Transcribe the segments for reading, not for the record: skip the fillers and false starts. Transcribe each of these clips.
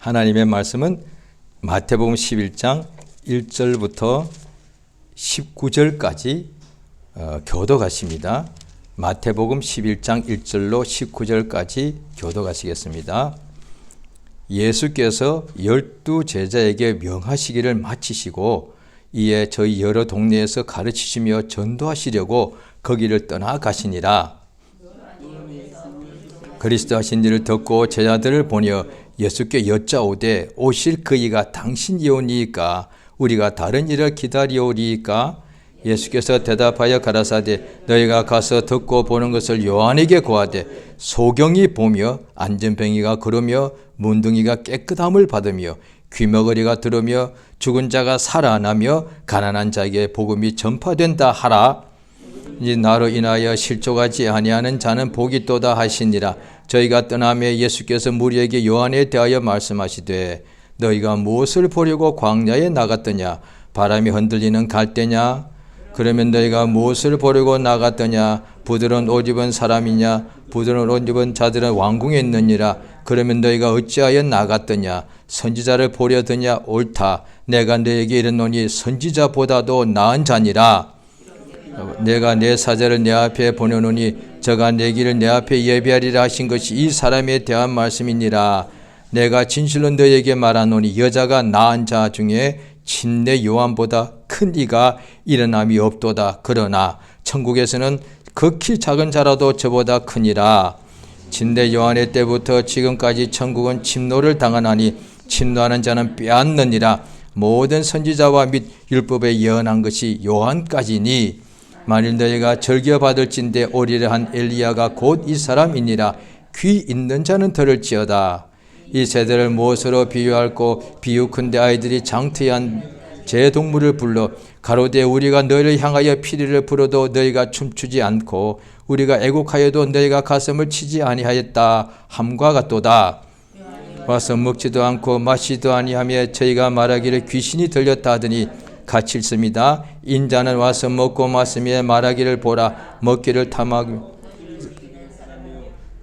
하나님의 말씀은 마태복음 11장 1절부터 19절까지 교독하십니다. 마태복음 11장 1절로 19절까지 교독하시겠습니다. 예수께서 12제자에게 명하시기를 마치시고 이에 저희 여러 동네에서 가르치시며 전도하시려고 거기를 떠나가시니라. 그리스도 하신 일을 듣고 제자들을 보내어 예수께 여짜오되 오실 그이가 당신이오니이까 우리가 다른 일을 기다리오리이까? 예수께서 대답하여 가라사대 너희가 가서 듣고 보는 것을 요한에게 고하되 소경이 보며 안전병이가 걸으며 문둥이가 깨끗함을 받으며 귀머거리가 들으며 죽은 자가 살아나며 가난한 자에게 복음이 전파된다 하라. 이제 나로 인하여 실족하지 아니하는 자는 복이 있도다 하시니라. 저희가 떠나며 예수께서 무리에게 요한에 대하여 말씀하시되 너희가 무엇을 보려고 광야에 나갔더냐? 바람이 흔들리는 갈대냐? 그러면 너희가 무엇을 보려고 나갔더냐? 부드러운 옷 입은 사람이냐? 부드러운 옷 입은 자들은 왕궁에 있느니라. 그러면 너희가 어찌하여 나갔더냐? 선지자를 보려더냐? 옳다. 내가 너희에게 이르노니 선지자보다도 나은 자니라. 내가 내 사자를 내 앞에 보내노니 저가 내 길을 내 앞에 예비하리라 하신 것이 이 사람에 대한 말씀이니라. 내가 진실로 너희에게 말하노니 여자가 낳은 자 중에 친내 요한보다 큰 이가 일어남이 없도다. 그러나 천국에서는 극히 작은 자라도 저보다 크니라. 친내 요한의 때부터 지금까지 천국은 침노를 당하나니 침노하는 자는 빼앗느니라. 모든 선지자와 및 율법에 예언한 것이 요한까지니 만일 너희가 절겨받을진대 오리라 한 엘리야가 곧 이 사람이니라. 귀 있는 자는 들을지어다. 이 세대를 무엇으로 비유할꼬? 비유컨대 아이들이 장태한 제 동물을 불러 가로되 우리가 너희를 향하여 피리를 불어도 너희가 춤추지 않고 우리가 애곡하여도 너희가 가슴을 치지 아니하였다 함과 같도다. 와서 먹지도 않고 마시지도 아니하며 저희가 말하기를 귀신이 들렸다 하더니 같이 읽습니다. 인자는 와서 먹고 마시며 말하기를 보라 먹기를 탐하고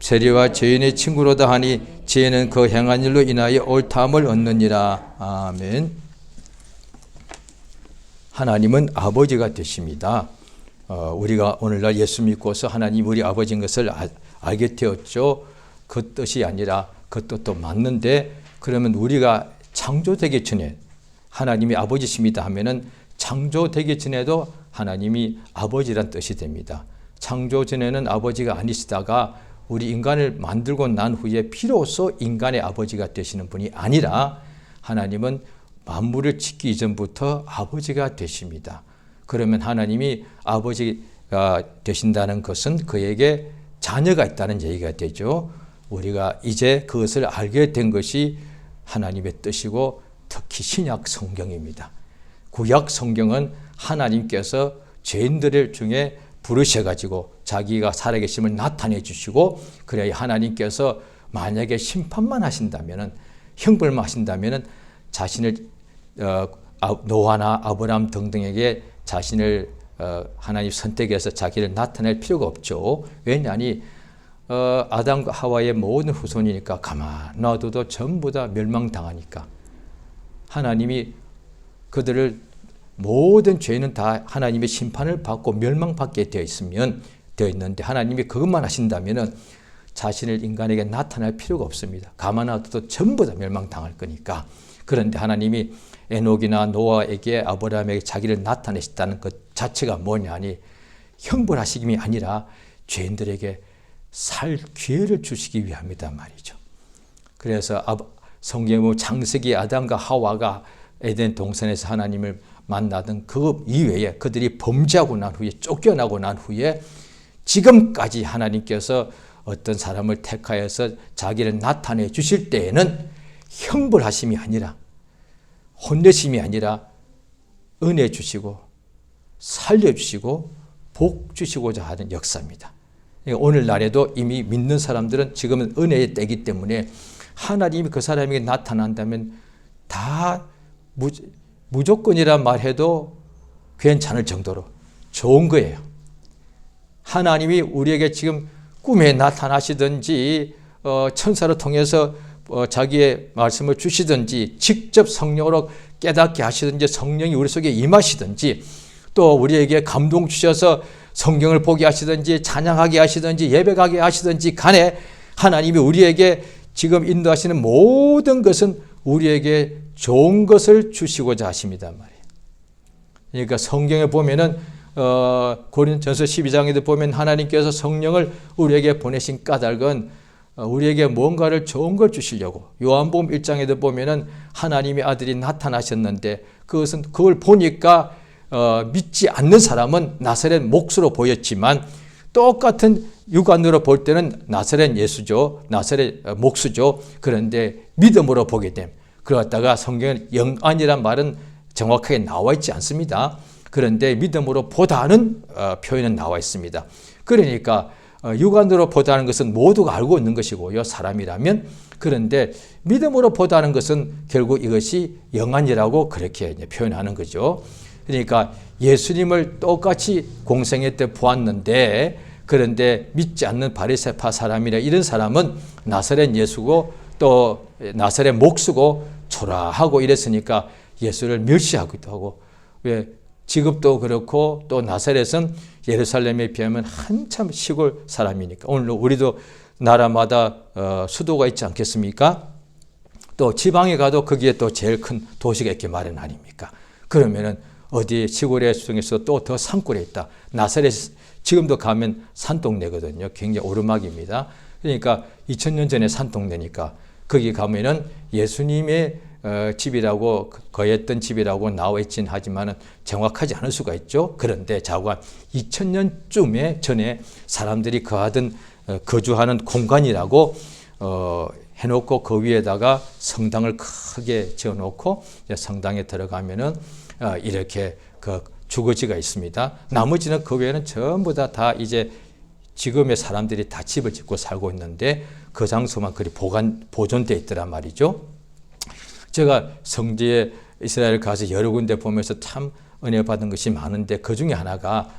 세리와 죄인의 친구로다 하니 죄인은 그 행한 일로 인하여 옳다함을 얻느니라. 아멘. 하나님은 아버지가 되십니다. 우리가 오늘날 예수 믿고서 하나님 우리 아버지인 것을 알게 되었죠. 그 뜻이 아니라 그 뜻도 맞는데 그러면 우리가 창조되기 전에 하나님이 아버지십니다 하면은 창조되기 전에도 하나님이 아버지란 뜻이 됩니다. 창조 전에는 아버지가 아니시다가 우리 인간을 만들고 난 후에 비로소 인간의 아버지가 되시는 분이 아니라 하나님은 만물을 짓기 이전부터 아버지가 되십니다. 그러면 하나님이 아버지가 되신다는 것은 그에게 자녀가 있다는 얘기가 되죠. 우리가 이제 그것을 알게 된 것이 하나님의 뜻이고 특히 신약 성경입니다. 구약 성경은 하나님께서 죄인들 중에 부르셔가지고 자기가 살아계심을 나타내 주시고 그래야 하나님께서 만약에 심판만 하신다면은 형벌만 하신다면은 자신을 노아나 아브라함 등등에게 자신을 하나님 선택해서 자기를 나타낼 필요가 없죠. 왜냐하니 아담과 하와의 모든 후손이니까 가만 놔둬도 전부 다 멸망당하니까 하나님이 그들을 모든 죄는 다 하나님의 심판을 받고 멸망받게 되어 있는데 하나님이 그것만 하신다면은 자신을 인간에게 나타날 필요가 없습니다. 가만 놔둬도 전부 다 멸망당할 거니까. 그런데 하나님이 에녹이나 노아에게 아브라함에게 자기를 나타내셨다는 것 자체가 뭐냐니 형벌하시김이 아니라 죄인들에게 살 기회를 주시기 위함이다 말이죠. 그래서 성경에 보면 창세기 아담과 하와가 에덴 동산에서 하나님을 만나던 그 이외에 그들이 범죄하고 난 후에 쫓겨나고 난 후에 지금까지 하나님께서 어떤 사람을 택하여서 자기를 나타내 주실 때에는 형벌하심이 아니라 혼내심이 아니라 은혜 주시고 살려주시고 복 주시고자 하는 역사입니다. 오늘날에도 이미 믿는 사람들은 지금은 은혜의 때이기 때문에 하나님이 그 사람에게 나타난다면 다 무조건이란 말해도 괜찮을 정도로 좋은 거예요. 하나님이 우리에게 지금 꿈에 나타나시든지 천사를 통해서 자기의 말씀을 주시든지 직접 성령으로 깨닫게 하시든지 성령이 우리 속에 임하시든지 또 우리에게 감동 주셔서 성경을 보게 하시든지 찬양하게 하시든지 예배하게 하시든지 간에 하나님이 우리에게 지금 인도하시는 모든 것은 우리에게 좋은 것을 주시고자 하십니다 말이에요. 그러니까 성경에 보면은 고린도전서 12장에도 보면 하나님께서 성령을 우리에게 보내신 까닭은 우리에게 뭔가를 좋은 걸 주시려고. 요한복음 1장에도 보면은 하나님의 아들이 나타나셨는데 그걸 보니까 믿지 않는 사람은 나사렛 목수로 보였지만 똑같은 육안으로 볼 때는 나사렛 예수죠. 나사렛 목수죠. 그런데 믿음으로 보게 됨. 그러다가 성경에 영안이란 말은 정확하게 나와 있지 않습니다. 그런데 믿음으로 보다는 표현은 나와 있습니다. 그러니까 육안으로 보다는 것은 모두가 알고 있는 것이고요. 사람이라면. 그런데 믿음으로 보다는 것은 결국 이것이 영안이라고 그렇게 표현하는 거죠. 그러니까 예수님을 똑같이 공생애 때 보았는데 그런데 믿지 않는 바리새파 사람이라 이런 사람은 나사렛 예수고 또 나사렛 목수고 초라하고 이랬으니까 예수를 멸시하기도 하고 왜 지금도 그렇고 또 나사렛은 예루살렘에 비하면 한참 시골 사람이니까 오늘 우리도 나라마다 수도가 있지 않겠습니까? 또 지방에 가도 거기에 또 제일 큰 도시가 있게 마련 아닙니까? 그러면은 어디 시골의 중에서 또 더 산골에 있다. 나사렛 지금도 가면 산동네거든요. 굉장히 오르막입니다. 그러니까 2000년 전에 산동네니까 거기 가면은 예수님의 집이라고 거했던 집이라고 나와 있긴 하지만은 정확하지 않을 수가 있죠. 그런데 자관 2000년쯤에 전에 사람들이 거주하는 공간이라고 해놓고 그 위에다가 성당을 크게 지어놓고 성당에 들어가면은 이렇게 그 주거지가 있습니다. 나머지는 그 외에는 전부 다 이제 지금의 사람들이 다 집을 짓고 살고 있는데 그 장소만 그리 보존되어 있더란 말이죠. 제가 성지에 이스라엘 가서 여러 군데 보면서 참 은혜 받은 것이 많은데 그 중에 하나가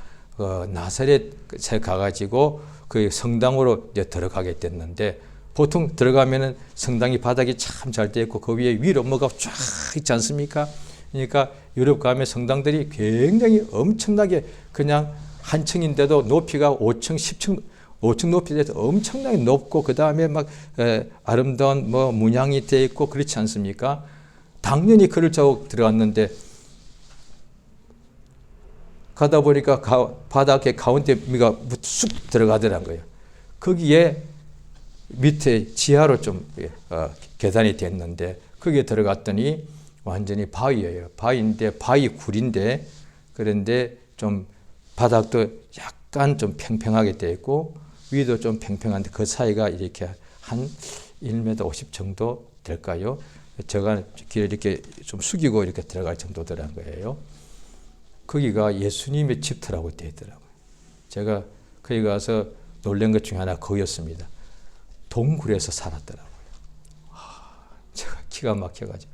나사렛에 가가지고 그 성당으로 이제 들어가게 됐는데 보통 들어가면은 성당이 바닥이 참 잘 되어 있고 그 위에 위로 뭐가 쫙 있지 않습니까? 그러니까 유럽 가면 성당들이 굉장히 엄청나게 그냥 한 층인데도 높이가 5층, 10층, 5층 높이 돼서 엄청나게 높고 그 다음에 막 아름다운 뭐 문양이 되어 있고 그렇지 않습니까? 당연히 그를 자고 들어갔는데 가다 보니까 바닥에 가운데 미가 쑥 들어가더란 거예요. 거기에 밑에 지하로 좀 계단이 됐는데 거기에 들어갔더니 완전히 바위예요. 바위인데 바위 굴인데 그런데 좀 바닥도 약간 좀 팽팽하게 되어 있고 위도 좀 팽팽한데 그 사이가 이렇게 한 1m 50 정도 될까요? 제가 길을 이렇게 좀 숙이고 이렇게 들어갈 정도더란 거예요. 거기가 예수님의 집터라고 되어 있더라고요. 제가 거기 가서 놀란 것 중에 하나 그거였습니다. 동굴에서 살았더라고요. 제가 기가 막혀가지고.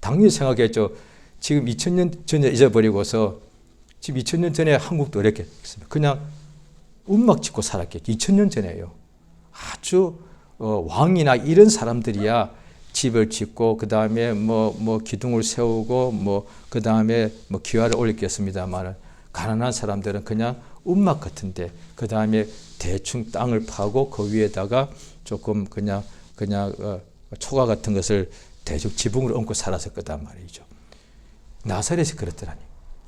당연히 생각했죠. 지금 2000년 전에 잊어버리고서 지금 2000년 전에 한국도 이렇게 했습니다. 그냥 움막 짓고 살았겠죠. 2000년 전에요. 아주 왕이나 이런 사람들이야 집을 짓고 그 다음에 뭐 기둥을 세우고 그 다음에 기와를 올렸겠습니다만 가난한 사람들은 그냥 움막 같은데 그 다음에 대충 땅을 파고 그 위에다가 조금 그냥 초가 같은 것을 대충 지붕을 얹고 살았을 거단 말이죠. 나사렛이 그렇더라니.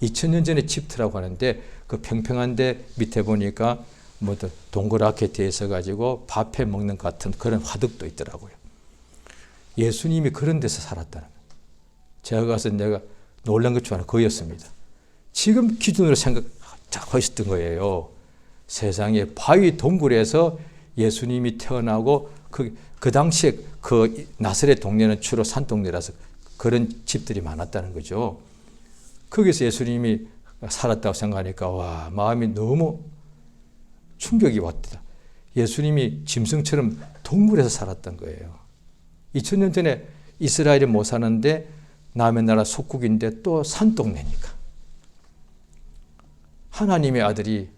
2000년 전에 집터라고 하는데 그 평평한데 밑에 보니까 동그랗게 되어 있어 가지고 밥해 먹는 것 같은 그런 화덕도 있더라고요. 예수님이 그런 데서 살았다는 거예요. 제가 가서 내가 놀란 것 중 하나 그였습니다. 지금 기준으로 생각하셨던 거예요. 세상에 바위 동굴에서 예수님이 태어나고 그 당시에 그 나사렛 동네는 주로 산동네라서 그런 집들이 많았다는 거죠. 거기서 예수님이 살았다고 생각하니까 와 마음이 너무 충격이 왔다. 예수님이 짐승처럼 동굴에서 살았던 거예요. 2000년 전에 이스라엘이 못 사는데 남의 나라 속국인데 또 산동네니까. 하나님의 아들이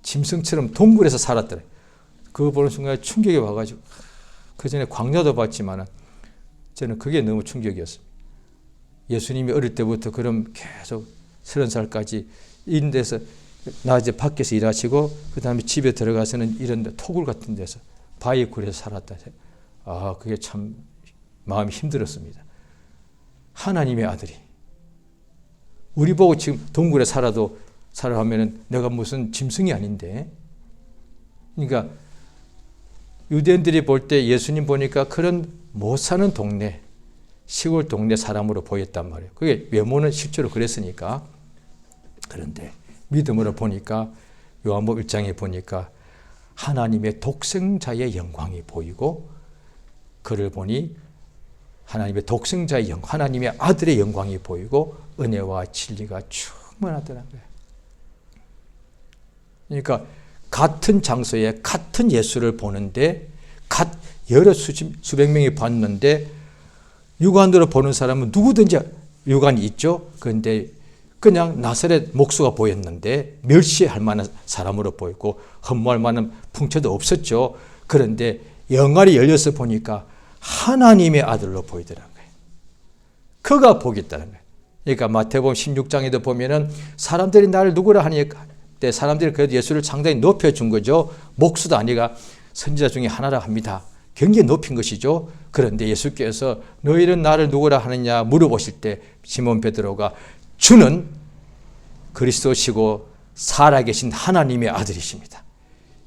짐승처럼 동굴에서 살았더래. 그거 보는 순간에 충격이 와가지고 그 전에 광야도 봤지만은 저는 그게 너무 충격이었습니다. 예수님이 어릴 때부터 그럼 계속 30살까지 이런 데서 낮에 밖에서 일하시고 그 다음에 집에 들어가서는 이런 데 토굴 같은 데서 바위 굴에서 살았다. 아, 그게 참 마음이 힘들었습니다. 하나님의 아들이 우리 보고 지금 동굴에 살아도 살아가면은 내가 무슨 짐승이 아닌데. 그러니까 유대인들이 볼 때 예수님 보니까 그런 못 사는 동네, 시골 동네 사람으로 보였단 말이에요. 그게 외모는 실제로 그랬으니까. 그런데 믿음으로 보니까 요한복음 1장에 보니까 하나님의 독생자의 영광이 보이고 그를 보니 하나님의 독생자의 영광, 하나님의 아들의 영광이 보이고 은혜와 진리가 충만하더라는 거예요. 그러니까 같은 장소에 같은 예수를 보는데 여러 수백 명이 봤는데 육안으로 보는 사람은 누구든지 육안이 있죠. 그런데 그냥 나사렛 목수가 보였는데 멸시할 만한 사람으로 보이고 흠모할 만한 풍채도 없었죠. 그런데 영안이 열려서 보니까 하나님의 아들로 보이더라는 거예요. 그가 복이 있다는 거예요. 그러니까 마태복음 16장에도 보면은 사람들이 나를 누구라 하니까 사람들이 그래도 예수를 상당히 높여준 거죠. 목수도 아니가 선지자 중에 하나라 합니다. 굉장히 높인 것이죠. 그런데 예수께서 너희는 나를 누구라 하느냐 물어보실 때 시몬 베드로가 주는 그리스도시고 살아계신 하나님의 아들이십니다.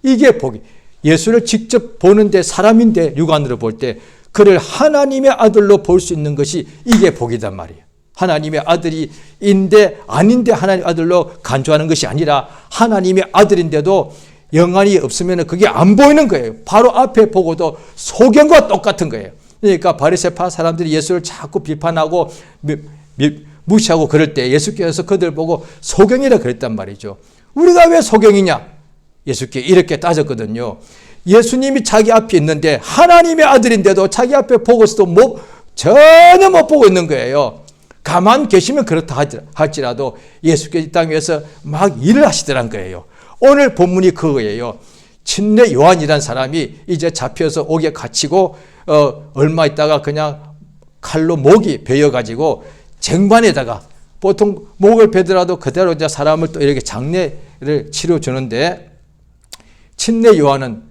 이게 복이. 예수를 직접 보는데 사람인데 육안으로 볼 때 그를 하나님의 아들로 볼 수 있는 것이 이게 복이단 말이에요. 하나님의 아들인데 아닌데 하나님의 아들로 간주하는 것이 아니라 하나님의 아들인데도 영안이 없으면 그게 안 보이는 거예요. 바로 앞에 보고도 소경과 똑같은 거예요. 그러니까 바리새파 사람들이 예수를 자꾸 비판하고 무시하고 그럴 때 예수께서 그들 보고 소경이라 그랬단 말이죠. 우리가 왜 소경이냐? 예수께 이렇게 따졌거든요. 예수님이 자기 앞에 있는데 하나님의 아들인데도 자기 앞에 보고서도 전혀 못 보고 있는 거예요. 가만 계시면 그렇다 할지라도 예수께서 이 땅에서 막 일을 하시더란 거예요. 오늘 본문이 그거예요. 침례 요한이라는 사람이 이제 잡혀서 옥에 갇히고 얼마 있다가 그냥 칼로 목이 베어가지고 쟁반에다가 보통 목을 베더라도 그대로 이제 사람을 또 이렇게 장례를 치러주는데 침례 요한은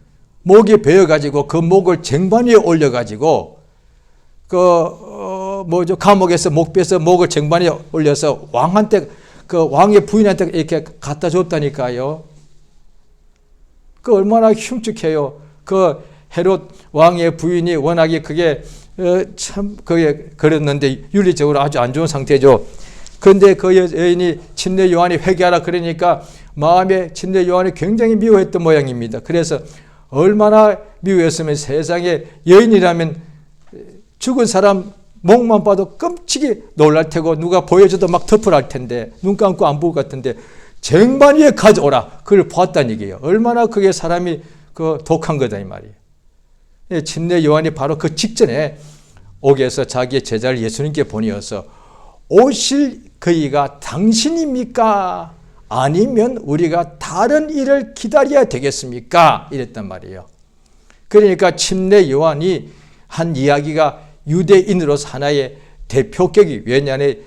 목이 베어가지고 그 목을 쟁반 위에 올려가지고 감옥에서 목 빼서 목을 쟁반 위에 올려서 왕한테 그 왕의 부인한테 이렇게 갖다 줬다니까요. 그 얼마나 흉측해요. 그 헤롯 왕의 부인이 워낙에 그게 참 그게 그랬는데 윤리적으로 아주 안 좋은 상태죠. 그런데 그 여인이 침례 요한이 회개하라 그러니까 마음에 침례 요한이 굉장히 미워했던 모양입니다. 그래서 얼마나 미워했으면 세상에 여인이라면 죽은 사람 목만 봐도 끔찍이 놀랄 테고 누가 보여줘도 막 덮으랄 텐데 눈 감고 안 볼 것 같은데 쟁반 위에 가져오라. 그걸 보았다는 얘기예요. 얼마나 그게 사람이 독한 거다 이 말이에요. 침례 요한이 바로 그 직전에 옥에서 자기의 제자를 예수님께 보내어서 오실 그이가 당신입니까? 아니면 우리가 다른 일을 기다려야 되겠습니까? 이랬단 말이에요. 그러니까 침례 요한이 한 이야기가 유대인으로서 하나의 대표격이 왜냐하면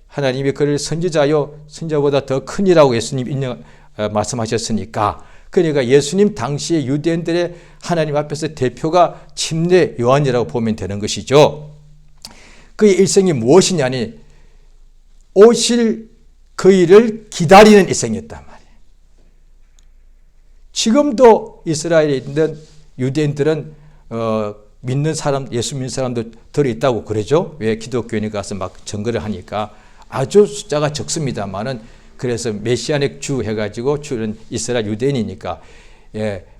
하나님이 그를 선지자요 선지자보다 더 큰이라고 예수님 말씀하셨으니까 그러니까 예수님 당시에 유대인들의 하나님 앞에서 대표가 침례 요한이라고 보면 되는 것이죠. 그의 일생이 무엇이냐니 오실 그이를 기다리는 일생이었단 말이에요. 지금도 이스라엘에 있는 유대인들은 믿는 사람, 예수 믿는 사람도 들어있다고 그러죠. 왜 기독교인이 가서 막 증거를 하니까 아주 숫자가 적습니다만은 그래서 메시아닉 주 해가지고 주는 이스라엘 유대인이니까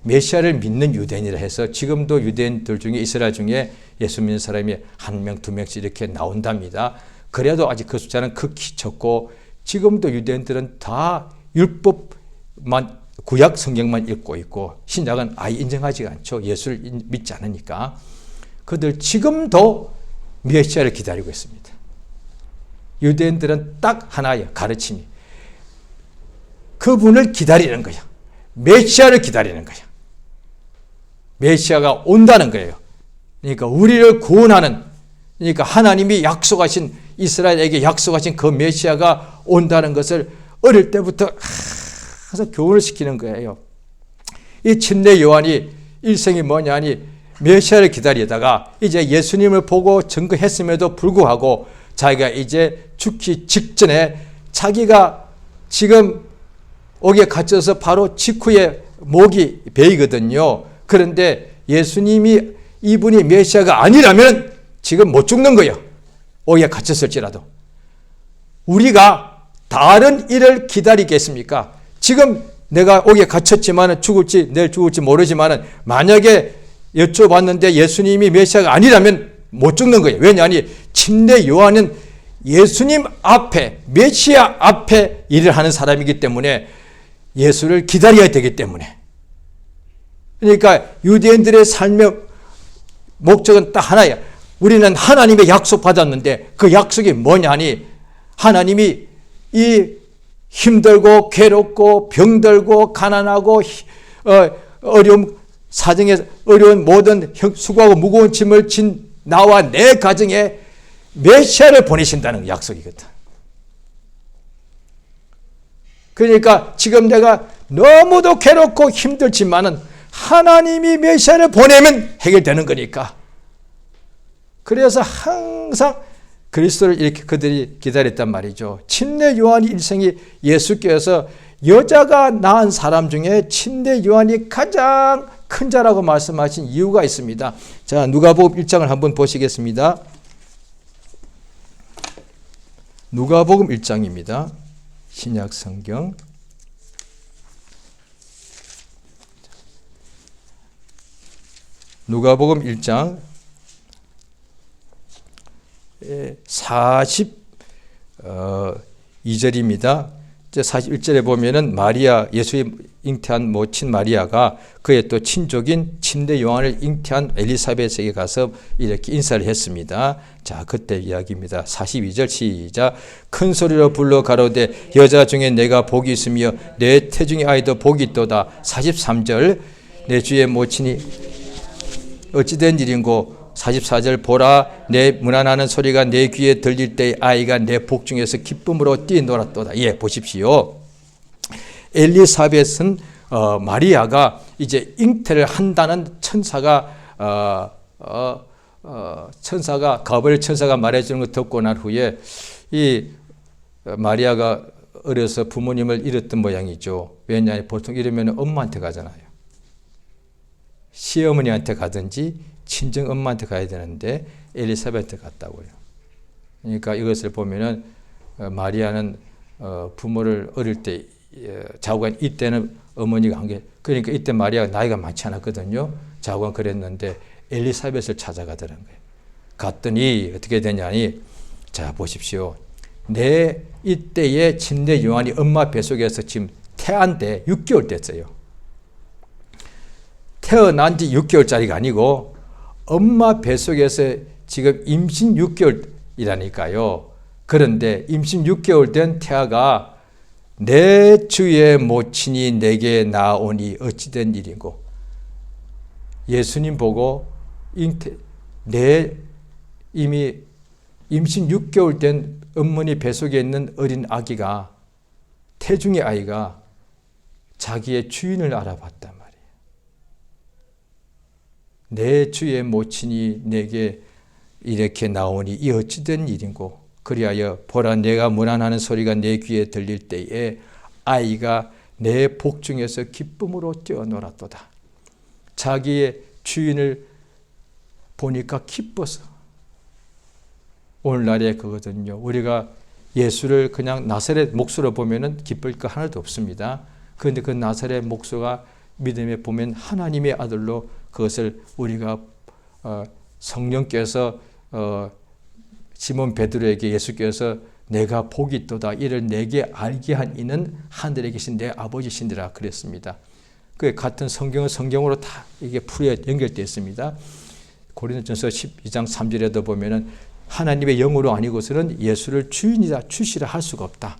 메시아를 믿는 유대인이라 해서 지금도 유대인들 중에 이스라엘 중에 예수 믿는 사람이 한 명, 두 명씩 이렇게 나온답니다. 그래도 아직 그 숫자는 극히 적고 지금도 유대인들은 다 율법만 구약 성경만 읽고 있고 신약은 아예 인정하지 않죠. 예수를 믿지 않으니까. 그들 지금도 메시아를 기다리고 있습니다. 유대인들은 딱 하나예요. 가르침이. 그분을 기다리는 거예요. 메시아를 기다리는 거예요. 메시아가 온다는 거예요. 그러니까 우리를 구원하는, 그러니까 하나님이 약속하신, 이스라엘에게 약속하신 그 메시아가 온다는 것을 어릴 때부터 항상 교훈을 시키는 거예요. 이 침례 요한이 일생이 뭐냐니 메시아를 기다리다가 이제 예수님을 보고 증거했음에도 불구하고 자기가 이제 죽기 직전에 자기가 지금 옥에 갇혀서 바로 직후에 목이 베이거든요. 그런데 예수님이 이분이 메시아가 아니라면 지금 못 죽는 거예요. 옥에 갇혔을지라도. 우리가 다른 일을 기다리겠습니까? 지금 내가 옥에 갇혔지만 죽을지 내일 죽을지 모르지만 만약에 여쭤봤는데 예수님이 메시아가 아니라면 못 죽는 거예요. 왜냐하니 침례 요한은 예수님 앞에, 메시아 앞에 일을 하는 사람이기 때문에 예수를 기다려야 되기 때문에. 그러니까 유대인들의 삶의 목적은 딱 하나야. 우리는 하나님의 약속 받았는데 그 약속이 뭐냐니 하나님이 이 힘들고 괴롭고 병들고 가난하고 어려움 사정에 어려운 모든 수고하고 무거운 짐을 진 나와 내 가정에 메시아를 보내신다는 약속이거든. 그러니까 지금 내가 너무도 괴롭고 힘들지만은 하나님이 메시아를 보내면 해결되는 거니까. 그래서 항상 그리스도를 이렇게 그들이 기다렸단 말이죠. 침례 요한이 일생이 예수께서 여자가 낳은 사람 중에 침례 요한이 가장 큰 자라고 말씀하신 이유가 있습니다. 자, 누가복음 1장을 한번 보시겠습니다. 누가복음 1장입니다. 신약 성경. 누가복음 1장 42절입니다. 41절에 보면은 마리아, 예수의 잉태한 모친 마리아가 그의 또 친족인 침례 요한을 잉태한 엘리사벳에게 가서 이렇게 인사를 했습니다. 자, 그때 이야기입니다. 42절 시작. 큰 소리로 불러 가로되 여자 중에 내가 복이 있으며 내 태중의 아이도 복이 있도다. 43절 내 주의 모친이 어찌된 일인고. 44절 보라 내 문안하는 소리가 내 귀에 들릴 때 아이가 내 복중에서 기쁨으로 뛰놀았도다. 예, 보십시오. 엘리사벳은 마리아가 이제 잉태를 한다는 천사가 가브리엘 천사가 말해주는 걸 듣고 난 후에 이 마리아가 어려서 부모님을 잃었던 모양이죠. 왜냐하면 보통 이러면 엄마한테 가잖아요. 시어머니한테 가든지 친정 엄마한테 가야 되는데 엘리사벳한테 갔다고요. 그러니까 이것을 보면은 마리아는 부모를 어릴 때 자고간 이때는 어머니가 한 게, 그러니까 이때 마리아가 나이가 많지 않았거든요. 자고간 그랬는데 엘리사벳을 찾아가더란 거예요. 갔더니 어떻게 되냐니, 자 보십시오. 내 이때에 침례 요한이 엄마 뱃속에서 지금 태어난 때 6개월 됐어요. 태어난 지 6개월짜리가 아니고 엄마 뱃속에서 지금 임신 6개월이라니까요. 그런데 임신 6개월 된 태아가 내 주의 모친이 내게 나오니 어찌된 일이고, 예수님 보고 이미 임신 6개월 된 어머니 뱃속에 있는 어린 아기가, 태중의 아이가 자기의 주인을 알아봤단 말이에요. 내 주의 모친이 내게 이렇게 나오니 이 어찌된 일인고, 그리하여 보라 내가 문안하는 소리가 내 귀에 들릴 때에 아이가 내 복중에서 기쁨으로 뛰어놀았도다. 자기의 주인을 보니까 기뻐서. 오늘날에 그거거든요. 우리가 예수를 그냥 나사렛 목수로 보면은 기쁠 거 하나도 없습니다. 그런데 그 나사렛 목수가 믿음에 보면 하나님의 아들로, 그것을 우리가 성령께서 시몬 베드로에게 예수께서 내가 복이 있도다 이를 내게 알게 한 이는 하늘에 계신 내 아버지신지라 그랬습니다. 그 같은 성경은 성경으로 다 이게 풀에 연결되어 있습니다. 고린도전서 12장 3절에도 보면은 하나님의 영으로 아니고서는 예수를 주인이라 주시라 할 수가 없다.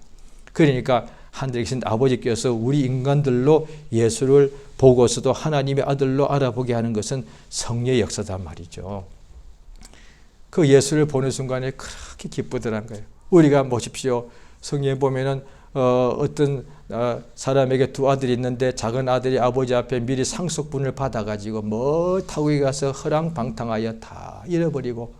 그러니까 하늘에 계신 아버지께서 우리 인간들로 예수를 보고서도 하나님의 아들로 알아보게 하는 것은 성령의 역사단 말이죠. 그 예수를 보는 순간에 그렇게 기쁘더란 거예요. 우리가 보십시오. 성경에 보면은 어떤 사람에게 두 아들이 있는데 작은 아들이 아버지 앞에 미리 상속분을 받아가지고 멀타고 가서 허랑방탕하여 다 잃어버리고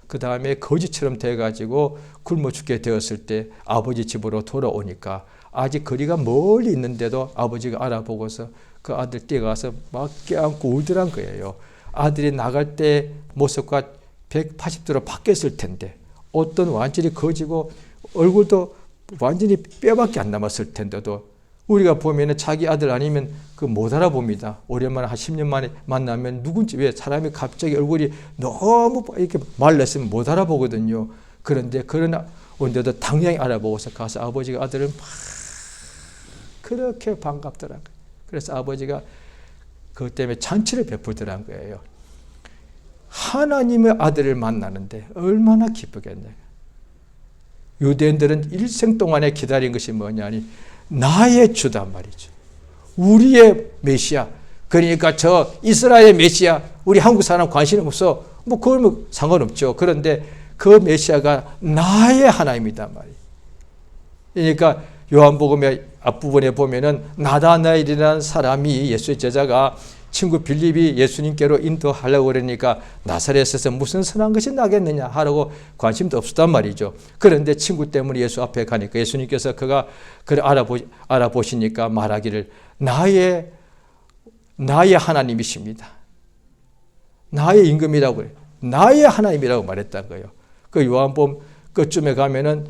그 다음에 거지처럼 돼가지고 굶어 죽게 되었을 때 아버지 집으로 돌아오니까 아직 거리가 멀리 있는데도 아버지가 알아보고서 그 아들 뛰어가서 막 껴안고 울더란 거예요. 아들이 나갈 때 모습과 180도로 바뀌었을 텐데 옷도 완전히 거지고 얼굴도 완전히 뼈밖에 안 남았을 텐데도 우리가 보면은 자기 아들 아니면 그 못 알아봅니다. 오랜만에 한 10년 만에 만나면 누군지 왜 사람이 갑자기 얼굴이 너무 이렇게 말랐으면 못 알아보거든요. 그런데 그런데도 당연히 알아보고서 가서 아버지가 아들을 막 그렇게 반갑더라고요. 그래서 아버지가 그것 때문에 잔치를 베풀더란 거예요. 하나님의 아들을 만나는데 얼마나 기쁘겠냐. 유대인들은 일생 동안에 기다린 것이 뭐냐니 나의 주단 말이죠. 우리의 메시아. 그러니까 저 이스라엘 메시아 우리 한국 사람 관심 없어. 뭐 그걸 뭐 상관없죠. 그런데 그 메시아가 나의 하나님이단 말이에요. 그러니까 요한복음의 앞부분에 보면은 나다나엘이라는 사람이 예수의 제자가 친구 빌립이 예수님께로 인도하려고 그러니까 나사렛에서 무슨 선한 것이 나겠느냐 하라고 관심도 없었단 말이죠. 그런데 친구 때문에 예수 앞에 가니까 예수님께서 그가 그를 알아보시니까 말하기를 나의 하나님이십니다. 나의 임금이라고 그래요. 나의 하나님이라고 말했다는 거예요. 그 요한복음 끝쯤에 가면은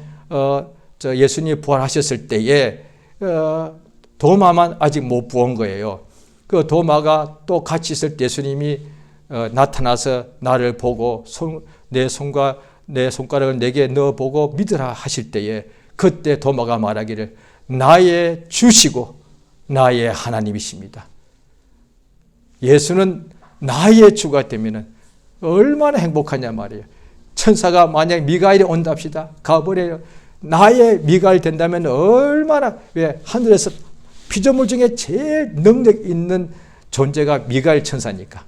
예수님이 부활하셨을 때에 도마만 아직 못 부은 거예요. 그 도마가 또 같이 있을 때 예수님이 나타나서 나를 보고 내 손과 내 손가락을 내게 넣어보고 믿으라 하실 때에 그때 도마가 말하기를 나의 주시고 나의 하나님이십니다. 예수는 나의 주가 되면 얼마나 행복하냐 말이에요. 천사가 만약 미가엘이 온답시다. 가버려요. 나의 미가엘 된다면 얼마나 왜 하늘에서 피조물 중에 제일 능력 있는 존재가 미가엘 천사니까.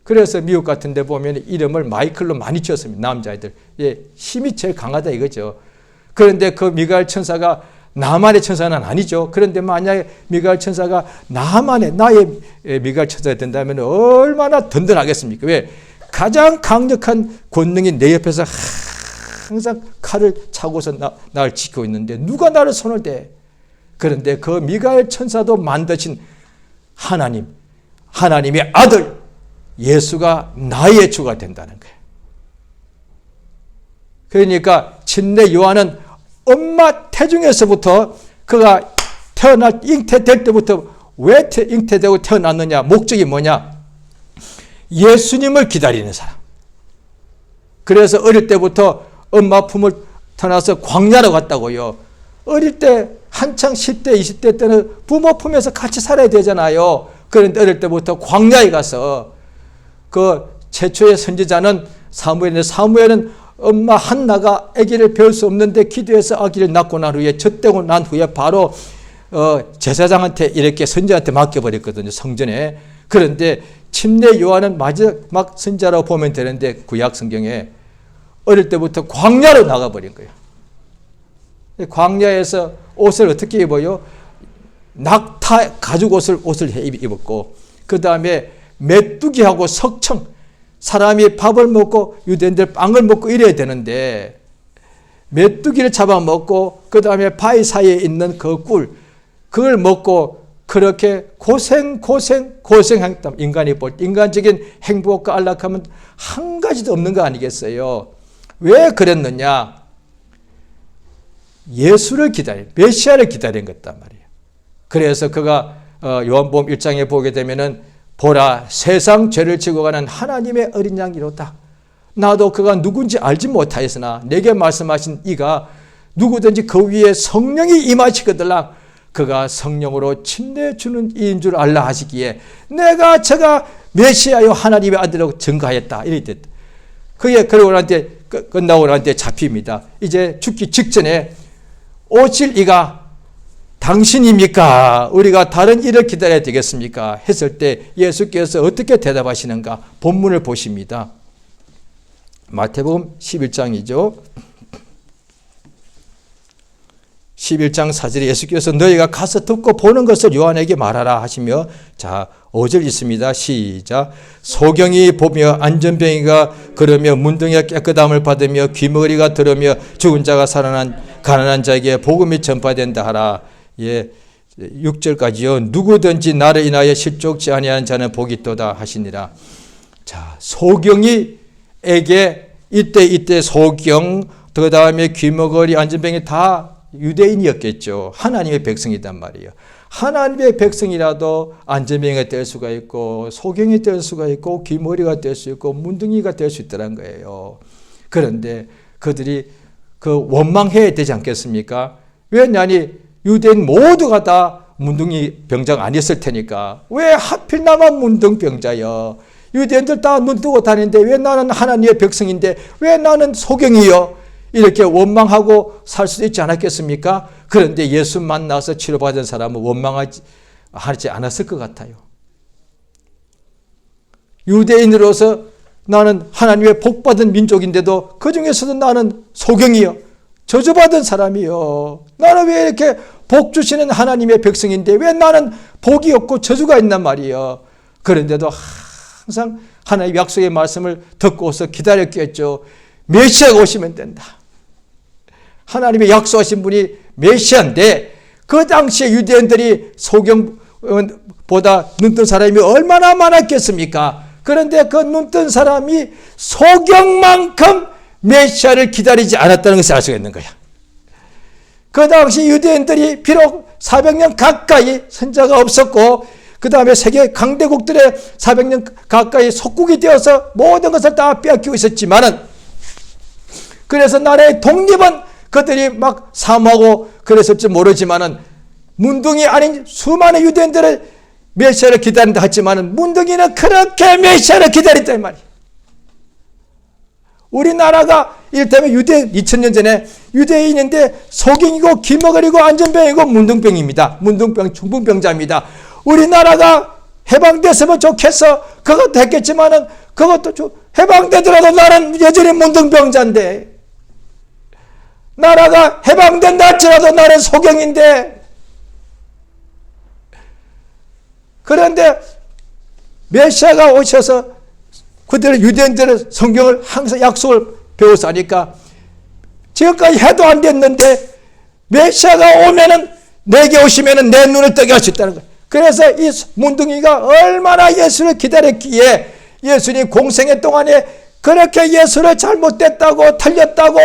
그래서 미국 같은 데 보면 이름을 마이클로 많이 지었습니다. 남자애들. 예, 힘이 제일 강하다 이거죠. 그런데 그 미가엘 천사가 나만의 천사는 아니죠. 그런데 만약에 미가엘 천사가 나만의 나의 미가엘 천사가 된다면 얼마나 든든하겠습니까? 왜? 가장 강력한 권능이 내 옆에서 항상 칼을 차고서 나를 지키고 있는데 누가 나를 손을 대? 그런데 그 미가엘 천사도 만드신 하나님, 하나님의 아들 예수가 나의 주가 된다는 거예요. 그러니까 침례 요한은 엄마 태중에서부터 그가 잉태될 때부터 왜 잉태되고 태어났느냐? 목적이 뭐냐? 예수님을 기다리는 사람. 그래서 어릴 때부터 엄마 품을 터나서 광야로 갔다고요. 어릴 때 한창 10대, 20대 때는 부모 품에서 같이 살아야 되잖아요. 그런데 어릴 때부터 광야에 가서 그 최초의 선지자는 사무엘인데 사무엘은 엄마 한나가 아기를 배울 수 없는데 기도해서 아기를 낳고 난 후에 젖되고 난 후에 바로 제사장한테 이렇게 선지자한테 맡겨버렸거든요. 성전에. 그런데 침례 요한은 마지막 선지자라고 보면 되는데 구약 성경에 어릴 때부터 광야로 나가버린 거예요. 광야에서 옷을 어떻게 입어요? 낙타 가죽 옷을 입었고 그 다음에 메뚜기하고 석청 사람이 밥을 먹고 유대인들 빵을 먹고 이래야 되는데 메뚜기를 잡아먹고 그 다음에 바위 사이에 있는 그 꿀 그걸 먹고 그렇게 고생했다. 인간이 볼 때 인간적인 행복과 안락함은 한 가지도 없는 거 아니겠어요? 왜 그랬느냐? 예수를 메시아를 기다린 것단 말이에요. 그래서 그가 요한복음 1장에 보게 되면은 보라 세상 죄를 지고 가는 하나님의 어린 양이로다. 나도 그가 누군지 알지 못하였으나 내게 말씀하신 이가 누구든지 그 위에 성령이 임하시거들라 그가 성령으로 침례 주는 이인 줄 알라 하시기에 내가 저가 메시아요 하나님의 아들이라고 증거하였다. 이랬대. 그게 그러고 나한테 끝나고 나한테 잡힙니다. 이제 죽기 직전에 오실 이가 당신입니까? 우리가 다른 일을 기다려야 되겠습니까? 했을 때 예수께서 어떻게 대답하시는가? 본문을 보십니다. 마태복음 11장이죠. 11장 4절에 예수께서 너희가 가서 듣고 보는 것을 요한에게 말하라 하시며, 자 5절 있습니다. 시작. 소경이 보며 안전병이가 걸으며 문둥이가 깨끗함을 받으며 귀머거리가 들으며 죽은 자가 살아난 가난한 자에게 복음이 전파된다 하라. 예, 6절까지요. 누구든지 나를 인하여 실족지 아니하는 자는 복이 있도다 하시니라. 자, 소경이에게 이때 소경, 그 다음에 귀머거리, 안전병이 다 유대인이었겠죠. 하나님의 백성이단 말이에요. 하나님의 백성이라도 안전병이가 될 수가 있고, 소경이 될 수가 있고, 귀머리가 될 수 있고, 문둥이가 될 수 있다는 거예요. 그런데 그들이 원망해야 되지 않겠습니까? 왜냐하니 유대인 모두가 다 문둥이 병자가 아니었을 테니까. 왜 하필 나만 문둥병자여? 유대인들 다 눈 뜨고 다니는데 왜 나는 하나님의 백성인데 왜 나는 소경이여? 이렇게 원망하고 살 수도 있지 않았겠습니까? 그런데 예수 만나서 치료받은 사람은 원망하지 않았을 것 같아요. 유대인으로서 나는 하나님의 복받은 민족인데도 그 중에서도 나는 소경이요, 저주받은 사람이요. 나는 왜 이렇게 복 주시는 하나님의 백성인데 왜 나는 복이 없고 저주가 있단 말이에요. 그런데도 항상 하나님의 약속의 말씀을 듣고서 기다렸겠죠. 메시아가 오시면 된다. 하나님의 약속하신 분이 메시아인데 그 당시에 유대인들이 소경보다 눈뜬 사람이 얼마나 많았겠습니까? 그런데 그 눈뜬 사람이 소경만큼 메시아를 기다리지 않았다는 것을 알 수가 있는 거야. 그 당시 유대인들이 비록 400년 가까이 선자가 없었고 그 다음에 세계 강대국들의 400년 가까이 속국이 되어서 모든 것을 다 빼앗기고 있었지만은, 그래서 나라의 독립은 그들이 막 사모하고 그랬을지 모르지만은 문둥이 아닌 수많은 유대인들을 메시아를 기다린다 했지만은 문둥이는 그렇게 메시아를 기다렸단 말이에요. 우리나라가 이를테면 2000년 전에 유대인인데 소경이고 귀머거리고 안전병이고 문둥병입니다. 문둥병, 중풍병자입니다. 우리나라가 해방됐으면 좋겠어. 그것도 했겠지만은 그것도 해방되더라도 나는 여전히 문둥병자인데, 나라가 해방된다 할지라도 나는 소경인데, 그런데 메시아가 오셔서 그들은 유대인들은 성경을 항상 약속을 배워서 하니까 지금까지 해도 안 됐는데 메시아가 오면은 내게 오시면은 내 눈을 뜨게 할 수 있다는 거예요. 그래서 이 문둥이가 얼마나 예수를 기다렸기에 예수님 공생애 동안에 그렇게 예수를 잘못됐다고 틀렸다고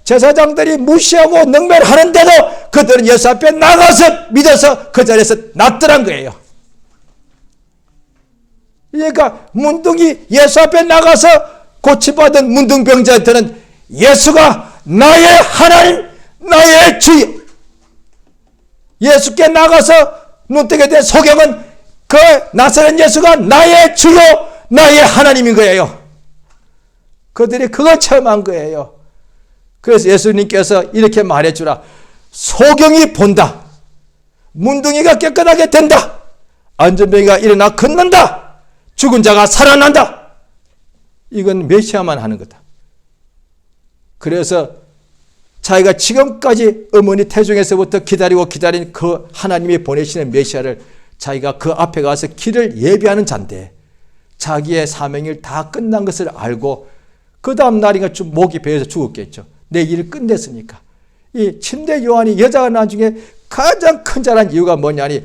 제사장들이 무시하고 능멸하는데도 그들은 예수 앞에 나가서 믿어서 그 자리에서 낫더란 거예요. 그러니까 문둥이 예수 앞에 나가서 고침받은 문둥병자한테는 예수가 나의 하나님, 나의 주여, 예수께 나가서 눈뜨게 된 소경은 그 나사렛 예수가 나의 주요, 나의 하나님인 거예요. 그들이 그걸 체험한 거예요. 그래서 예수님께서 이렇게 말해주라. 소경이 본다. 문둥이가 깨끗하게 된다. 안전병이가 일어나 걷는다. 죽은 자가 살아난다. 이건 메시아만 하는 거다. 그래서 자기가 지금까지 어머니 태중에서부터 기다리고 기다린 그 하나님이 보내시는 메시아를 자기가 그 앞에 가서 길을 예비하는 자인데, 자기의 사명일 다 끝난 것을 알고 그 다음 날인가 좀 목이 베어서 죽었겠죠. 내 일을 끝냈으니까. 이 침대 요한이 여자가 나중에 가장 큰 자란 이유가 뭐냐니,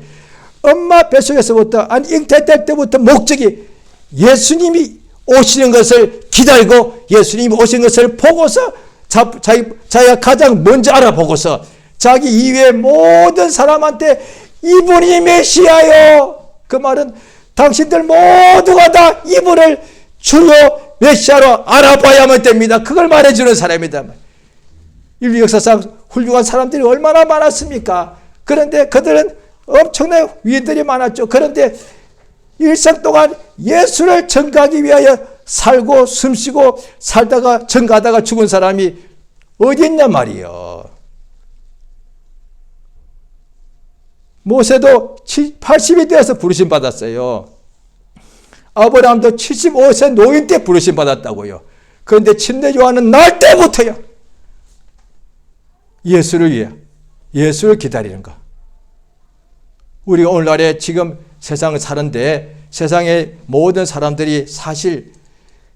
엄마 뱃속에서부터 잉태될 때부터 목적이 예수님이 오시는 것을 기다리고 예수님이 오시는 것을 보고서 자기가 가장 먼저 알아보고서 자기 이외의 모든 사람한테 이분이 메시아요. 그 말은 당신들 모두가 다 이분을 주요 메시아로 알아봐야만 됩니다. 그걸 말해주는 사람이다. 인류 역사상 훌륭한 사람들이 얼마나 많았습니까? 그런데 그들은 엄청난 위인들이 많았죠. 그런데 일생 동안 예수를 전가하기 위하여 살고 숨쉬고 살다가 전가하다가 죽은 사람이 어디 있냐 말이에요. 모세도 80이 되어서 부르심 받았어요. 아브라함도 75세 노인 때 부르심 받았다고요. 그런데 침례 요한은 날 때부터요. 예수를 위해, 예수를 기다리는 것. 우리가 오늘날에 지금 세상을 사는데 세상의 모든 사람들이 사실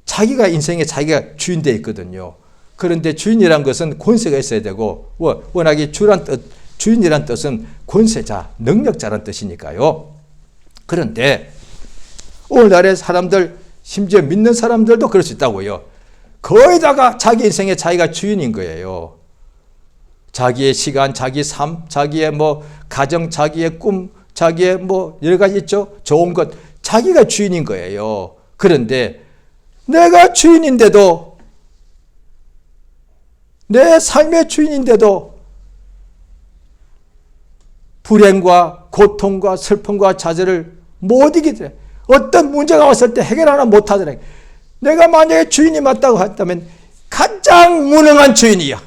자기가 인생에 자기가 주인 되어 있거든요. 그런데 주인이란 것은 권세가 있어야 되고 워낙에 주인이란 뜻은 권세자, 능력자란 뜻이니까요. 그런데 오늘날의 사람들, 심지어 믿는 사람들도 그럴 수 있다고요. 거의 다가 자기 인생에 자기가 주인인 거예요. 자기의 시간, 자기 삶, 자기의 가정, 자기의 꿈, 자기의 여러 가지 있죠. 좋은 것, 자기가 주인인 거예요. 그런데 내가 주인인데도, 내 삶의 주인인데도 불행과 고통과 슬픔과 좌절을 못 이기더래. 어떤 문제가 왔을 때 해결 하나 못 하더래. 내가 만약에 주인이 맞다고 한다면 가장 무능한 주인이야.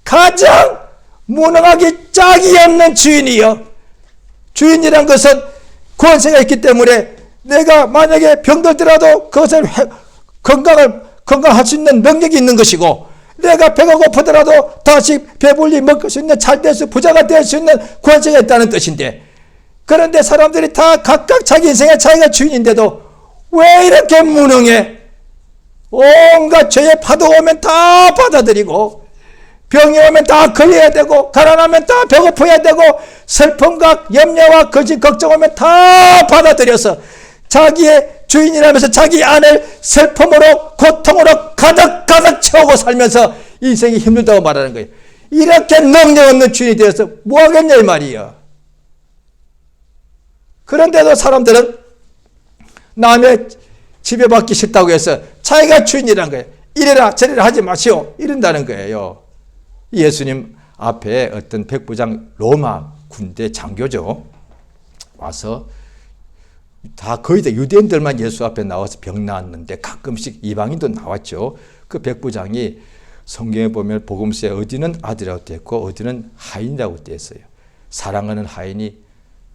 가장 무능하기 짝이 없는 주인이요. 주인이란 것은 권세가 있기 때문에 내가 만약에 병들더라도 그것을 건강할 수 있는 능력이 있는 것이고, 내가 배가 고프더라도 다시 배불리 먹을 수 있는, 잘 될 수, 부자가 될 수 있는 권세가 있다는 뜻인데, 그런데 사람들이 다 각각 자기 인생에 자기가 주인인데도 왜 이렇게 무능해? 온갖 죄의 파도 오면 다 받아들이고, 병이 오면 다 걸려야 되고, 가난하면 다 배고파야 되고, 슬픔과 염려와 거짓 걱정 오면 다 받아들여서 자기의 주인이라면서 자기 안을 슬픔으로, 고통으로 가득 채우고 살면서 인생이 힘들다고 말하는 거예요. 이렇게 능력 없는 주인이 되어서 뭐 하겠냐 이 말이에요. 그런데도 사람들은 남의 지배받기 싫다고 해서 자기가 주인이라는 거예요. 이래라 저래라 하지 마시오, 이런다는 거예요. 예수님 앞에 어떤 백부장, 로마 군대 장교죠, 와서 다 거의 다 유대인들만 예수 앞에 나와서 병 나았는데 가끔씩 이방인도 나왔죠. 그 백부장이 성경에 보면 복음서에 어디는 아들이라고 되어 있고 어디는 하인이라고 되어 있어요. 사랑하는 하인이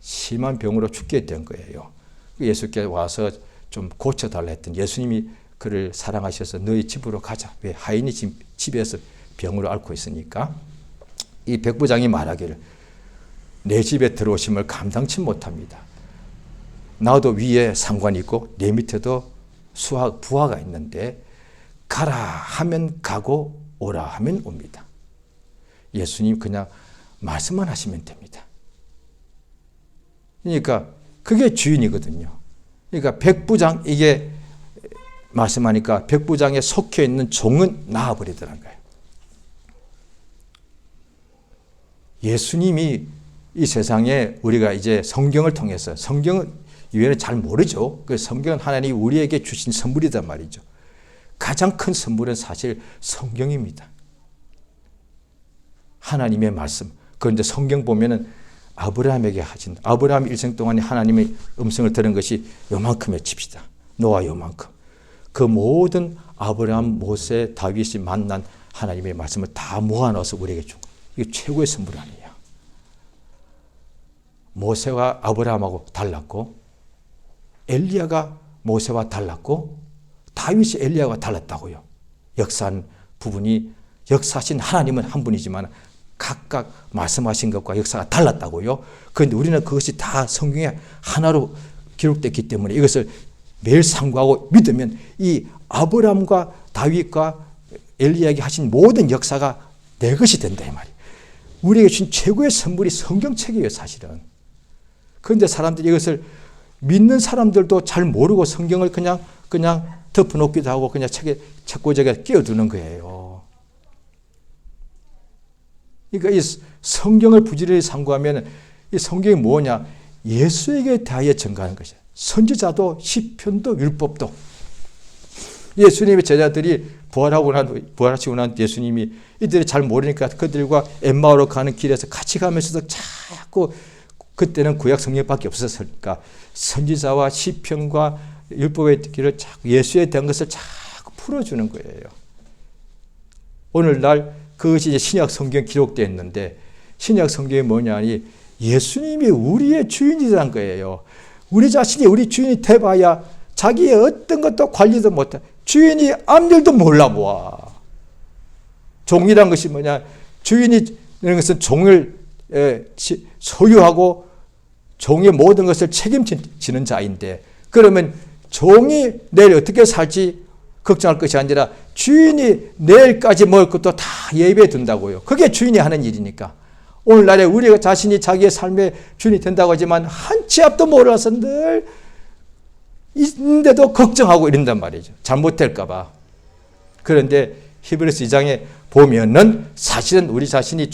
심한 병으로 죽게 된 거예요. 예수께 와서 좀 고쳐달라 했더니 예수님이 그를 사랑하셔서 너희 집으로 가자. 왜? 하인이 지금 집에서 병으로 앓고 있으니까. 이 백부장이 말하기를 내 집에 들어오심을 감당치 못합니다. 나도 위에 상관이 있고 내 밑에도 부하가 있는데 가라 하면 가고 오라 하면 옵니다. 예수님 그냥 말씀만 하시면 됩니다. 그러니까 그게 주인이거든요. 그러니까 백부장, 이게 말씀하니까 백부장에 속해 있는 종은 나와버리더란 거예요. 예수님이 이 세상에 우리가 이제 성경을 통해서, 성경은 이외에는 잘 모르죠. 그 성경은 하나님이 우리에게 주신 선물이단 말이죠. 가장 큰 선물은 사실 성경입니다. 하나님의 말씀. 그런데 성경 보면은 아브라함에게 하신, 아브라함 일생 동안에 하나님의 음성을 들은 것이 요만큼에 칩시다. 노아 요만큼. 그 모든 아브라함, 모세, 다윗이 만난 하나님의 말씀을 다 모아넣어서 우리에게 준 거예요. 이게 최고의 선물 아니에요. 모세와 아브라함하고 달랐고, 엘리야가 모세와 달랐고, 다윗이 엘리야와 달랐다고요. 역사한 부분이, 역사하신 하나님은 한 분이지만 각각 말씀하신 것과 역사가 달랐다고요. 그런데 우리는 그것이 다 성경에 하나로 기록됐기 때문에 이것을 매일 상고하고 믿으면 이 아브라함과 다윗과 엘리야에게 하신 모든 역사가 내 것이 된다 이 말이에요. 우리에게 주신 최고의 선물이 성경책이에요, 사실은. 그런데 사람들이 이것을, 믿는 사람들도 잘 모르고 성경을 그냥 덮어놓기도 하고 그냥 책꽂이에 끼워두는 거예요. 그러니까 이 성경을 부지런히 상고하면 이 성경이 뭐냐? 예수에게 대하여 증거하는 것이에요. 선지자도 시편도 율법도. 예수님의 제자들이 부활하시고 난 예수님이 이들이 잘 모르니까 그들과 엠마오로 가는 길에서 같이 가면서도 자꾸, 그때는 구약 성경밖에 없었으니까 선지자와 시편과 율법의 길을 자꾸 예수에 대한 것을 자꾸 풀어주는 거예요. 오늘날 그것이 이제 신약 성경 기록되어 있는데 신약 성경이 뭐냐니 예수님이 우리의 주인이라는 거예요. 우리 자신이 우리 주인이 돼봐야 자기의 어떤 것도 관리도 못해. 주인이 앞일도 몰라보아. 종이란 것이 뭐냐? 주인이 이런 것은 종을 소유하고 종의 모든 것을 책임지는 자인데, 그러면 종이 내일 어떻게 살지 걱정할 것이 아니라 주인이 내일까지 먹을 것도 다 예비해 둔다고요. 그게 주인이 하는 일이니까. 오늘날에 우리 자신이 자기의 삶의 주인이 된다고 하지만 한 치 앞도 몰라서 늘 있는데도 걱정하고 이런단 말이죠. 잘못될까 봐. 그런데 히브리서 2장에 보면은 사실은 우리 자신이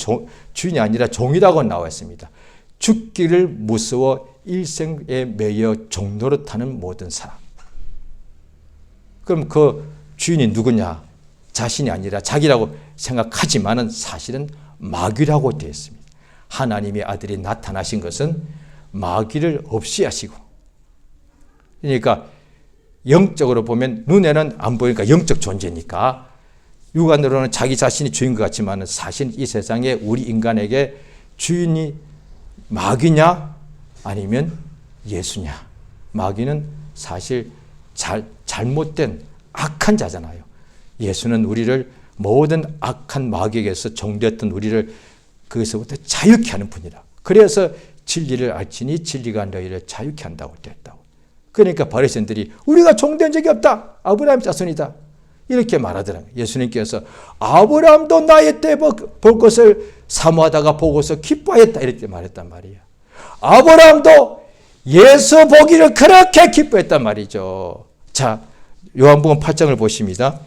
주인이 아니라 종이라고 나와 있습니다. 죽기를 무서워 일생에 매여 종로로 타는 모든 사람. 그럼 그 주인이 누구냐? 자신이 아니라 자기라고 생각하지만은 사실은 마귀라고 되어 있습니다. 하나님의 아들이 나타나신 것은 마귀를 없이 하시고, 그러니까 영적으로 보면 눈에는 안 보이니까 영적 존재니까 육안으로는 자기 자신이 주인 것 같지만 사실 이 세상에 우리 인간에게 주인이 마귀냐 아니면 예수냐. 마귀는 사실 잘못된 악한 자잖아요. 예수는 우리를 모든 악한 마귀에게서 종되었던 우리를 거기서부터 자유케 하는 분이라. 그래서 진리를 알지니 진리가 너희를 자유케 한다고 되었다고. 그러니까 바리새인들이 우리가 종된 적이 없다. 아브라함 자손이다. 이렇게 말하더라고요. 예수님께서 아브라함도 나의 때 볼 것을 사모하다가 보고서 기뻐했다. 이렇게 말했단 말이에요. 아브라함도 예수 보기를 그렇게 기뻐했단 말이죠. 자, 요한복음 8장을 보십니다.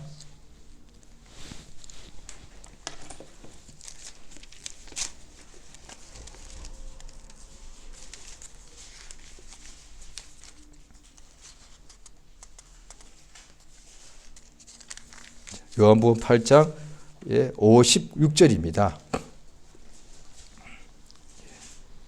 요한복음 8장 56절입니다.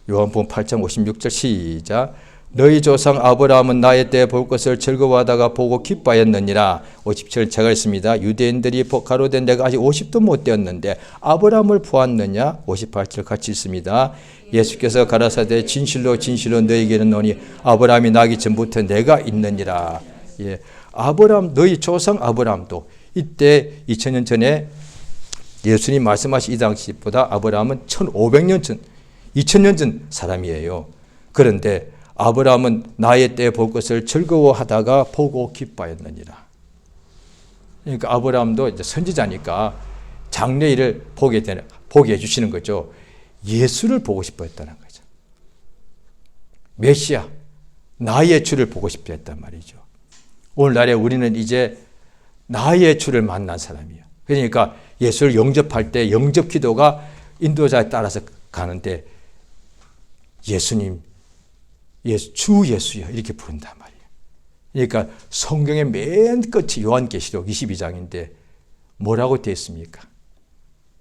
요한복음 8장 56절 시작. 너희 조상 아브라함은 나의 때 볼 것을 즐거워하다가 보고 기뻐하였느니라. 57절 제가 했습니다. 유대인들이 가로된 내가 아직 50도 못 되었는데 아브라함을 보았느냐. 58절 같이 있습니다. 예수께서 가라사대 진실로 진실로 너희에게 이르노니 아브라함이 나기 전부터 내가 있느니라. 예, 아브라함 너희 조상 아브라함도 이때 2000년 전에 예수님 말씀하신 이 당시보다 아브라함은 1500년 전, 2000년 전 사람이에요. 그런데 아브라함은 나의 때 볼 것을 즐거워하다가 보고 기뻐하였느니라. 그러니까 아브라함도 이제 선지자니까 장래일을 보게 해주시는 거죠. 예수를 보고 싶어 했다는 거죠. 메시아, 나의 주를 보고 싶어 했단 말이죠. 오늘날에 우리는 이제 나의 주를 만난 사람이에요. 그러니까 예수를 영접할 때 영접 기도가 인도자에 따라서 가는데 예수님, 주 예수여 이렇게 부른단 말이에요. 그러니까 성경의 맨 끝이 요한계시록 22장인데 뭐라고 되어 있습니까?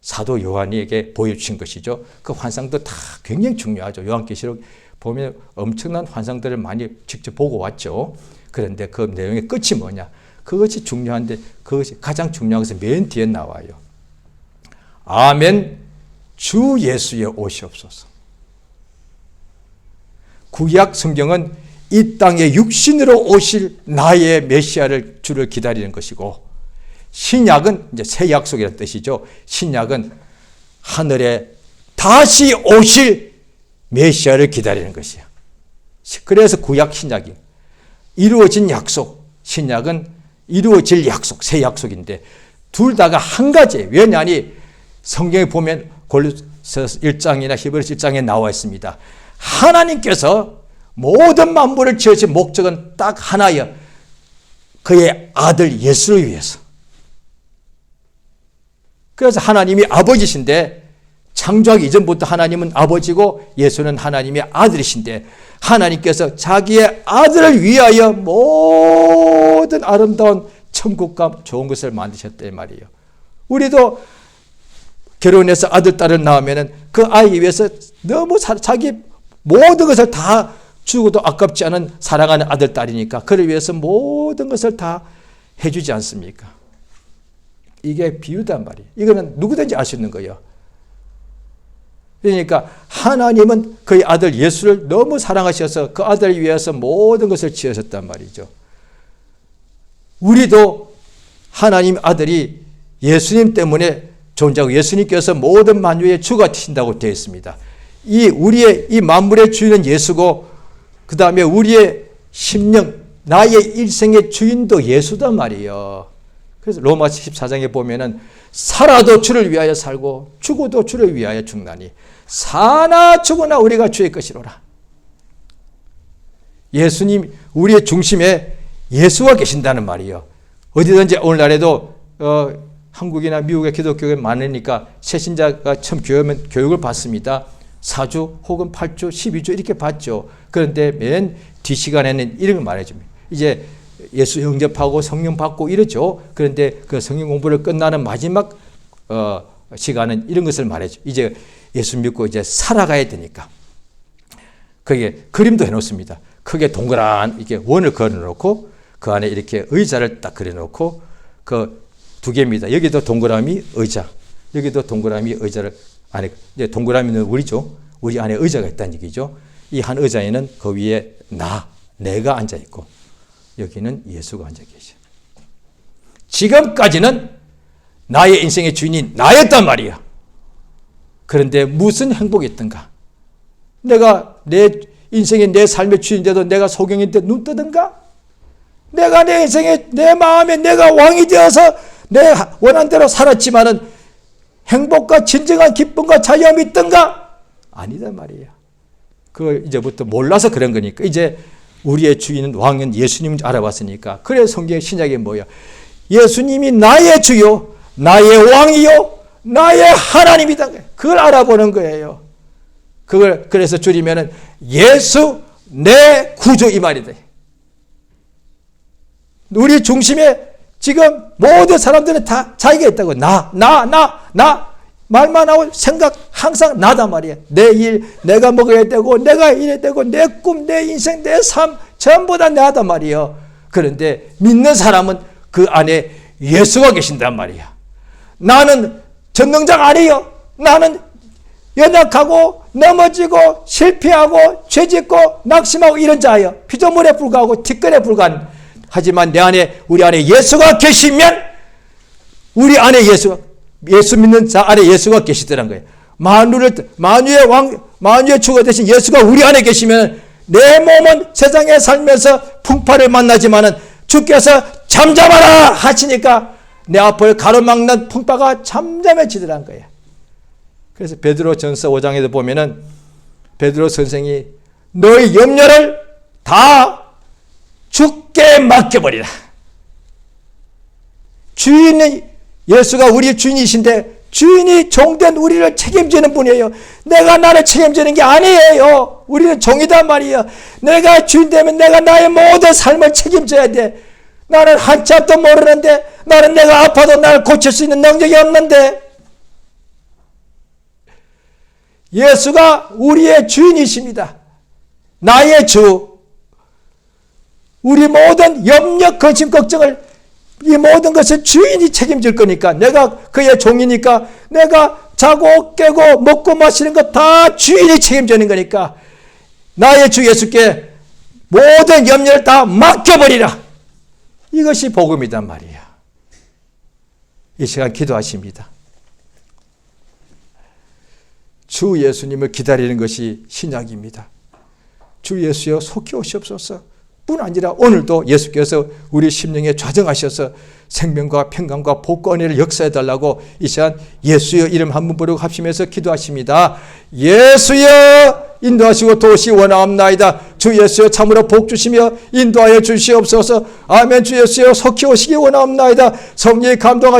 사도 요한에게 보여주신 것이죠. 그 환상도 다 굉장히 중요하죠. 요한계시록 보면 엄청난 환상들을 많이 직접 보고 왔죠. 그런데 그 내용의 끝이 뭐냐? 그것이 중요한데 그것이 가장 중요한 것은 맨 뒤에 나와요. 아멘 주 예수의 오시옵소서. 구약 성경은 이 땅에 육신으로 오실 나의 메시아를 주를 기다리는 것이고, 신약은 이제 새 약속이라는 뜻이죠. 신약은 하늘에 다시 오실 메시아를 기다리는 것이야. 그래서 구약 신약이 이루어진 약속, 신약은 이루어질 약속, 새 약속인데 둘 다가 한 가지예요. 왜냐하니 성경에 보면 골로새 1장이나 히브리서 1장에 나와 있습니다. 하나님께서 모든 만물을 지으신 목적은 딱 하나예요. 그의 아들 예수를 위해서. 그래서 하나님이 아버지신데 창조하기 이전부터 하나님은 아버지고 예수는 하나님의 아들이신데 하나님께서 자기의 아들을 위하여 모든 아름다운 천국과 좋은 것을 만드셨단 말이에요. 우리도 결혼해서 아들, 딸을 낳으면 그 아이 위해서 너무 자기 모든 것을 다 주고도 아깝지 않은 사랑하는 아들, 딸이니까 그를 위해서 모든 것을 다 해주지 않습니까? 이게 비유단 말이에요. 이거는 누구든지 알 수 있는 거예요. 그러니까 하나님은 그의 아들 예수를 너무 사랑하셔서 그 아들을 위해서 모든 것을 지으셨단 말이죠. 우리도 하나님 아들이 예수님 때문에 존재하고 예수님께서 모든 만유의 주가 되신다고 되어 있습니다. 우리의 이 만물의 주인은 예수고 그 다음에 우리의 심령, 나의 일생의 주인도 예수단 말이에요. 그래서 로마서 14장에 보면은 살아도 주를 위하여 살고 죽어도 주를 위하여 죽나니 사나 죽으나 우리가 주의 것이로라. 예수님, 우리의 중심에 예수가 계신다는 말이에요. 어디든지 오늘날에도 한국이나 미국의 기독교가 많으니까 새신자가 처음 교육을 받습니다. 4주 혹은 8주, 12주 이렇게 받죠. 그런데 맨 뒷시간에는 이런 걸 말해줍니다. 이제 예수 영접하고 성령 받고 이러죠. 그런데 그 성령 공부를 끝나는 마지막 시간은 이런 것을 말해줘. 이제 예수 믿고 이제 살아가야 되니까. 거기에 그림도 해놓습니다. 크게 동그란 이렇게 원을 그려놓고 그 안에 이렇게 의자를 딱 그려놓고 그 두 개입니다. 여기도 동그라미 의자, 여기도 동그라미 의자를 안에, 이제 동그라미는 우리죠. 우리 안에 의자가 있다는 얘기죠. 이 한 의자에는 그 위에 내가 앉아 있고 여기는 예수가 앉아 계셔. 지금까지는 나의 인생의 주인이 나였단 말이야. 그런데 무슨 행복이었던가? 내가 내 인생의 내 삶의 주인인데도 내가 소경인데 눈 뜨든가? 내가 내 인생의 내 마음에 내가 왕이 되어서 내 원한 대로 살았지만은 행복과 진정한 기쁨과 자유함이 있던가? 아니다 말이야. 그걸 이제부터 몰라서 그런 거니까. 이제 우리의 주인은 왕은 예수님인 줄 알아봤으니까. 그래서 성경의 신약이 뭐야? 예수님이 나의 주요, 나의 왕이요, 나의 하나님이다. 그걸 알아보는 거예요. 그걸 그래서 줄이면은 예수 내 구주 이 말이다. 우리 중심에 지금 모든 사람들은 다 자기가 있다고. 나 말만 하고 생각 항상 나다 말이야. 내 일 내가 먹어야 되고 내가 이래야 되고 내 꿈, 내 인생, 내 삶 전부 다 나다 말이야. 그런데 믿는 사람은 그 안에 예수가 계신단 말이야. 나는 전능자가 아니에요. 나는 연약하고 넘어지고 실패하고 죄짓고 낙심하고 이런 자예요. 피조물에 불과하고 티끌에 불과한. 하지만 내 안에 우리 안에 예수가 계시면 우리 안에 예수 믿는 자 안에 예수가 계시더란 거예요. 만유의 왕, 만유의 주가 되신 예수가 우리 안에 계시면 내 몸은 세상에 살면서 풍파를 만나지만은 주께서 잠잠하라 하시니까 내 앞을 가로막는 풍파가 잠잠해지더란 거예요. 그래서 베드로전서 5장에도 보면은 베드로 선생이 너의 염려를 다 주께 맡겨버리라. 주인은 예수가 우리의 주인이신데 주인이 종된 우리를 책임지는 분이에요. 내가 나를 책임지는 게 아니에요. 우리는 종이단 말이에요. 내가 주인 되면 내가 나의 모든 삶을 책임져야 돼. 나는 한참도 모르는데 나는 내가 아파도 나를 고칠 수 있는 능력이 없는데 예수가 우리의 주인이십니다. 나의 주. 우리 모든 염려, 근심, 걱정을 이 모든 것을 주인이 책임질 거니까 내가 그의 종이니까 내가 자고 깨고 먹고 마시는 것 다 주인이 책임지는 거니까 나의 주 예수께 모든 염려를 다 맡겨버리라. 이것이 복음이단 말이야. 이 시간 기도하십니다. 주 예수님을 기다리는 것이 신약입니다. 주 예수여 속히 오시옵소서. 뿐 아니라 오늘도 예수께서 우리 심령에 좌정하셔서 생명과 평강과 복과 은혜를 역사해달라고 이 시간 예수여 이름 한 번 부르고 합심해서 기도하십니다. 예수여 인도하시고 도우시 원하옵나이다. 주 예수여 참으로 복 주시며 인도하여 주시옵소서. 아멘. 주 예수여 속히 오시기 원하옵나이다. 성령이 감동하시고